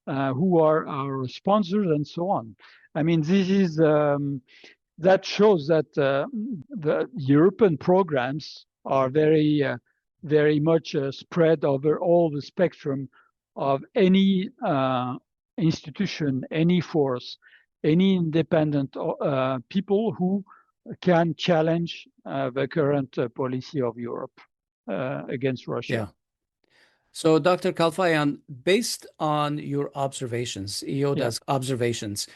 who are our sponsors, and so on. I mean, this is that shows that the European programs are very much spread over all the spectrum of any institution, any force, any independent people who can challenge the current policy of Europe against Russia. Yeah. So, Dr. Kalfayan, based on your observations, IODA's observations,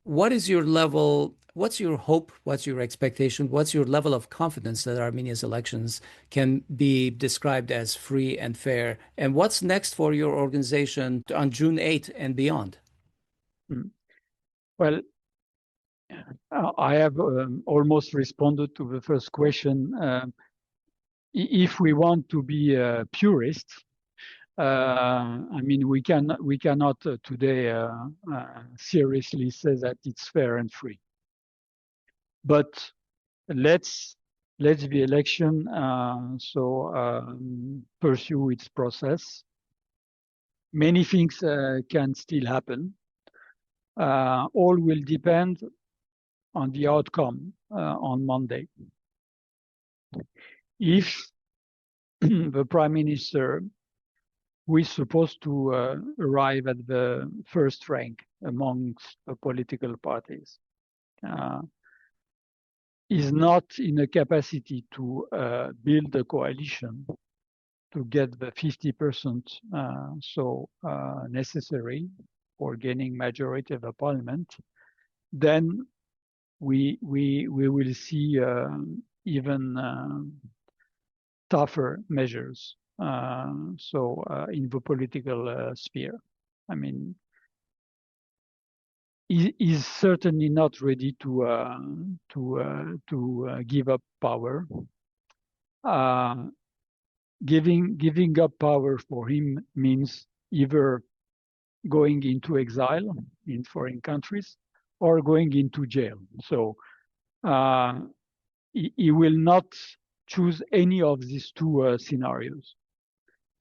what is your level, what's your hope, what's your expectation, what's your level of confidence that Armenia's elections can be described as free and fair? And what's next for your organization on June 8th and beyond? Well, I have almost responded to the first question. If we want to be purists, I mean, we cannot today seriously say that it's fair and free. But let's the election pursue its process. Many things can still happen. All will depend on the outcome on Monday. If the Prime Minister, who is supposed to arrive at the first rank amongst the political parties, is not in a capacity to build a coalition to get the 50% necessary for gaining majority of the parliament, then we will see even tougher measures. In the political sphere, I mean, is certainly not ready to give up power. Giving up power for him means either going into exile in foreign countries or going into jail. So he will not choose any of these two scenarios.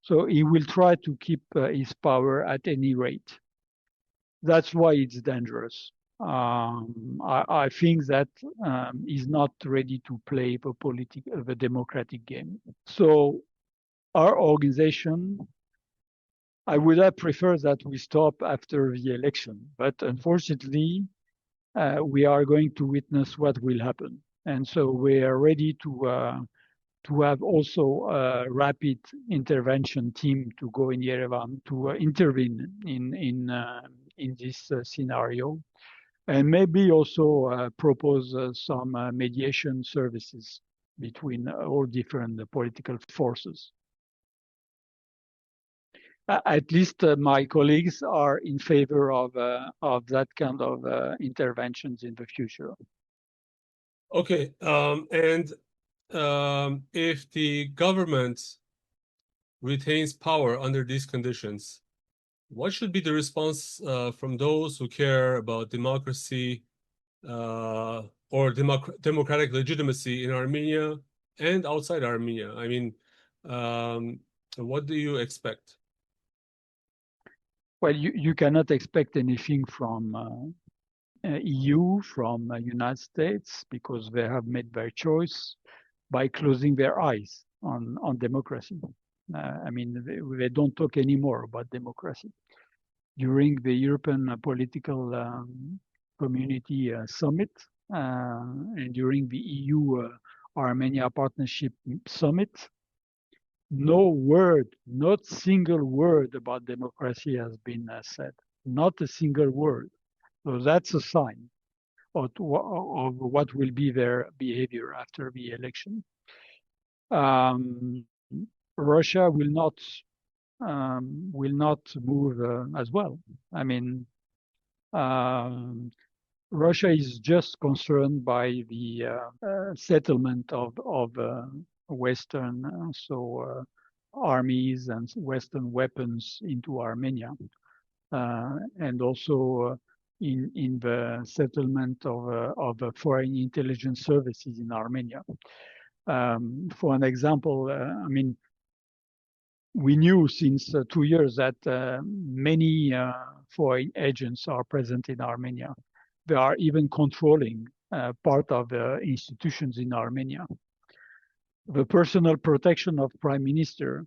So he will try to keep his power at any rate. That's why it's dangerous. I think that he's not ready to play the democratic game. So our organization, I would have preferred that we stop after the election, but unfortunately, we are going to witness what will happen. And so we are ready to have also a rapid intervention team to go in Yerevan to intervene in this scenario, and maybe also propose some mediation services between all different political forces. At least my colleagues are in favor of that kind of interventions in the future. Okay, if the government retains power under these conditions, what should be the response from those who care about democracy or democratic legitimacy in Armenia and outside Armenia? I mean, what do you expect? Well, you cannot expect anything from EU, from United States, because they have made their choice by closing their eyes on democracy. I mean, they don't talk anymore about democracy. During the European political community summit and during the EU Armenia Partnership Summit, no word, not single word about democracy has been said. Not a single word. So that's a sign of what will be their behavior after the election. Russia will not move as well. I mean, Russia is just concerned by the settlement of Western armies and Western weapons into Armenia, and also in the settlement of foreign intelligence services in Armenia. For an example, I mean, we knew since 2 years that many foreign agents are present in Armenia. They are even controlling part of the institutions in Armenia. The personal protection of Prime Minister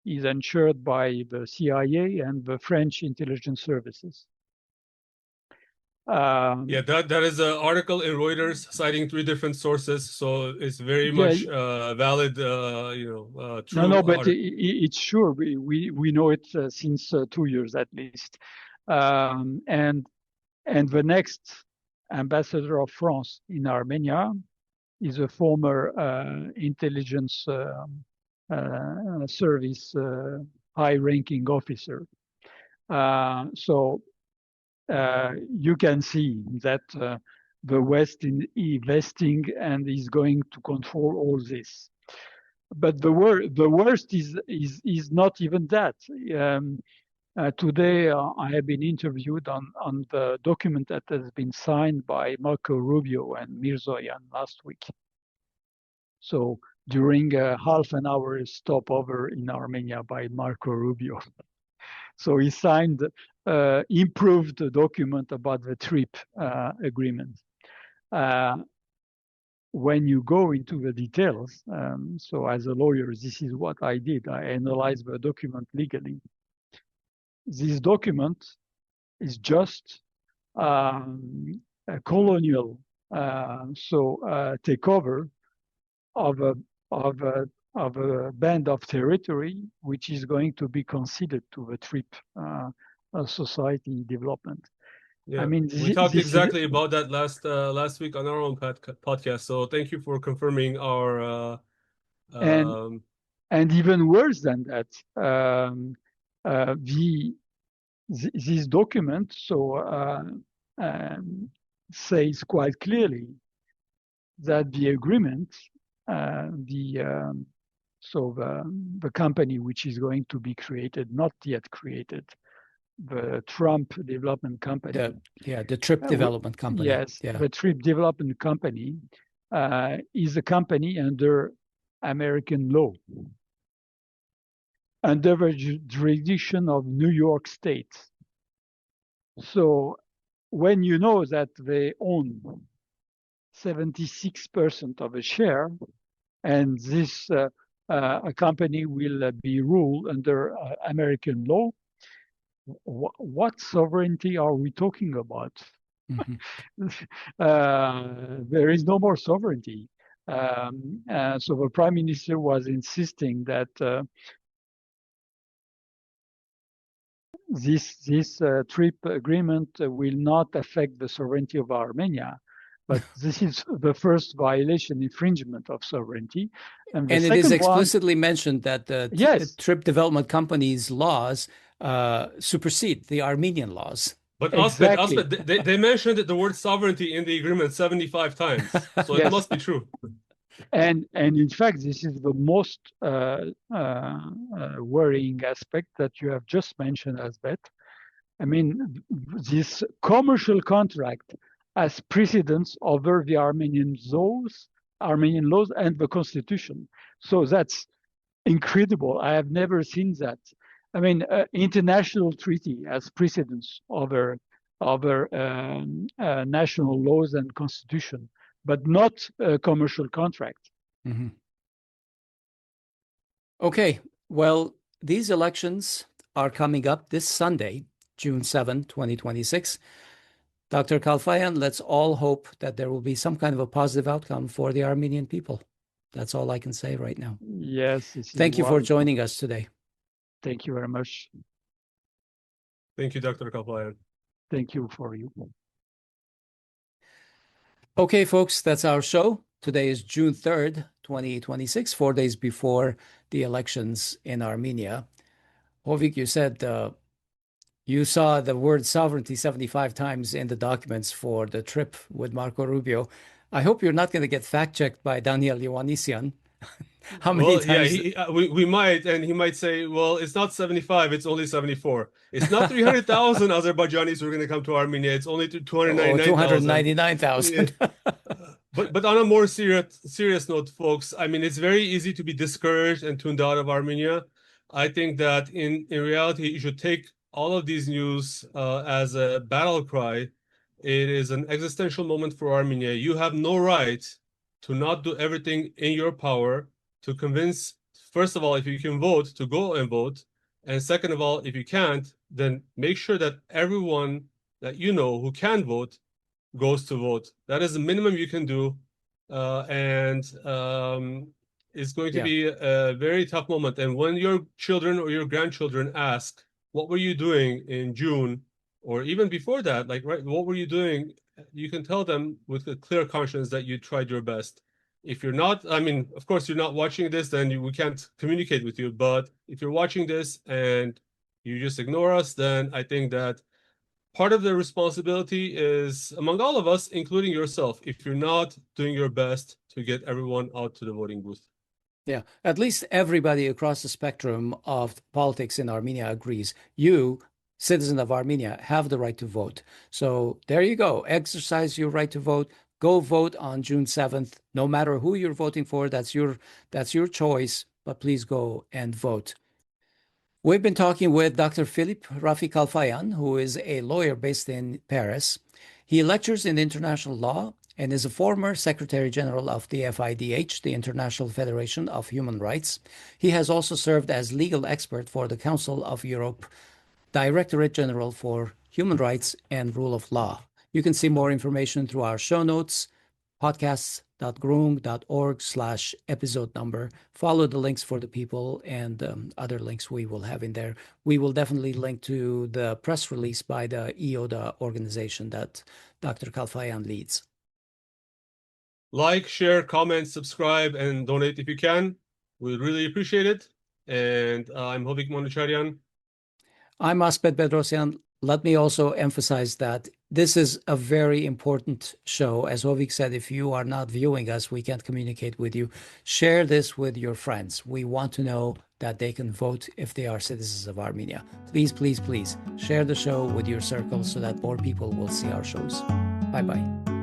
is ensured by the CIA and the French intelligence services. Yeah, that is an article in Reuters citing 3 different sources, so it's very much valid, true. No, but it's sure. We know it since 2 years at least, and the next ambassador of France in Armenia is a former intelligence service high-ranking officer. So you can see that the West is investing and is going to control all this. But the worst is not even that. Today, I have been interviewed on the document that has been signed by Marco Rubio and Mirzoyan last week. So during a half an hour stopover in Armenia by Marco Rubio. So he signed improved document about the TRIP agreement. When you go into the details, so as a lawyer, this is what I did. I analyzed the document legally. This document is just a colonial takeover of a band of territory which is going to be conceded to the TRIP society development. Yeah, I mean, we talked exactly about that last week on our own podcast. So thank you for confirming our. And even worse than that, this document says quite clearly that the agreement, the company which is going to be created, not yet created, the Trump Development Company. The TRIP Development Company. Yes, the TRIP Development Company is a company under American law, under the jurisdiction of New York State. So when you know that they own 76% of a share, and this a company will be ruled under American law, what sovereignty are we talking about? Mm-hmm. There is no more sovereignty. So the Prime Minister was insisting that this TRIP agreement will not affect the sovereignty of Armenia. But this is the first violation, infringement of sovereignty. And it is explicitly mentioned that the TRIP Development Company's laws supersede the Armenian laws. But exactly. Asbed, they mentioned the word sovereignty in the agreement 75 times, so it must be true. And in fact, this is the most worrying aspect that you have just mentioned, Asbed. I mean, this commercial contract has precedence over the Armenian laws and the constitution. So that's incredible. I have never seen that. I mean, international treaty has precedence over national laws and constitution, but not a commercial contract. Mm-hmm. Okay, well, these elections are coming up this Sunday, June 7, 2026. Dr. Kalfayan, let's all hope that there will be some kind of a positive outcome for the Armenian people. That's all I can say right now. Yes. Thank you for joining us today. Thank you very much. Thank you, Dr. Kalfayan. Thank you for you. Okay, folks, that's our show. Today is June 3rd, 2026, 4 days before the elections in Armenia. Hovik, you said You saw the word sovereignty 75 times in the documents for the trip with Marco Rubio. I hope you're not going to get fact-checked by Daniel Ioannisian. How many Well, yeah, times? we might, and he might say, well, it's not 75, it's only 74. It's not 300,000 Azerbaijanis who are going to come to Armenia. It's only Oh, 299,000. Yeah. 299,000. But on a more serious note, folks, I mean, it's very easy to be discouraged and tuned out of Armenia. I think that in reality, you should take all of these news as a battle cry. It is an existential moment for Armenia. You have no right to not do everything in your power to convince, first of all, if you can vote, to go and vote. And second of all, if you can't, then make sure that everyone that you know who can vote goes to vote. That is the minimum you can do. And it's going to be a very tough moment. And when your children or your grandchildren ask, what were you doing in June? Or even before that, like, right, what were you doing? You can tell them with a clear conscience that you tried your best. If you're not, I mean, of course, you're not watching this, then we can't communicate with you. But if you're watching this and you just ignore us, then I think that part of the responsibility is among all of us, including yourself, if you're not doing your best to get everyone out to the voting booth. Yeah, at least everybody across the spectrum of politics in Armenia agrees. You, citizen of Armenia, have the right to vote. So there you go. Exercise your right to vote. Go vote on June 7th. No matter who you're voting for, that's your choice, but please go and vote. We've been talking with Dr. Philippe Raffi Kalfayan, who is a lawyer based in Paris. He lectures in international law and is a former Secretary General of the FIDH, the International Federation of Human Rights. He has also served as legal expert for the Council of Europe, Directorate General for Human Rights and Rule of Law. You can see more information through our show notes, podcasts.groong.org/episode number. Follow the links for the people and other links we will have in there. We will definitely link to the press release by the IODA organization that Dr. Kalfayan leads. Like, share, comment, subscribe, and donate if you can. We really appreciate it. And I'm Hovik Manucharyan. I'm Asbed Bedrossian. Let me also emphasize that this is a very important show. As Hovik said, if you are not viewing us, we can't communicate with you. Share this with your friends. We want to know that they can vote if they are citizens of Armenia. Please, please, please share the show with your circle so that more people will see our shows. Bye-bye.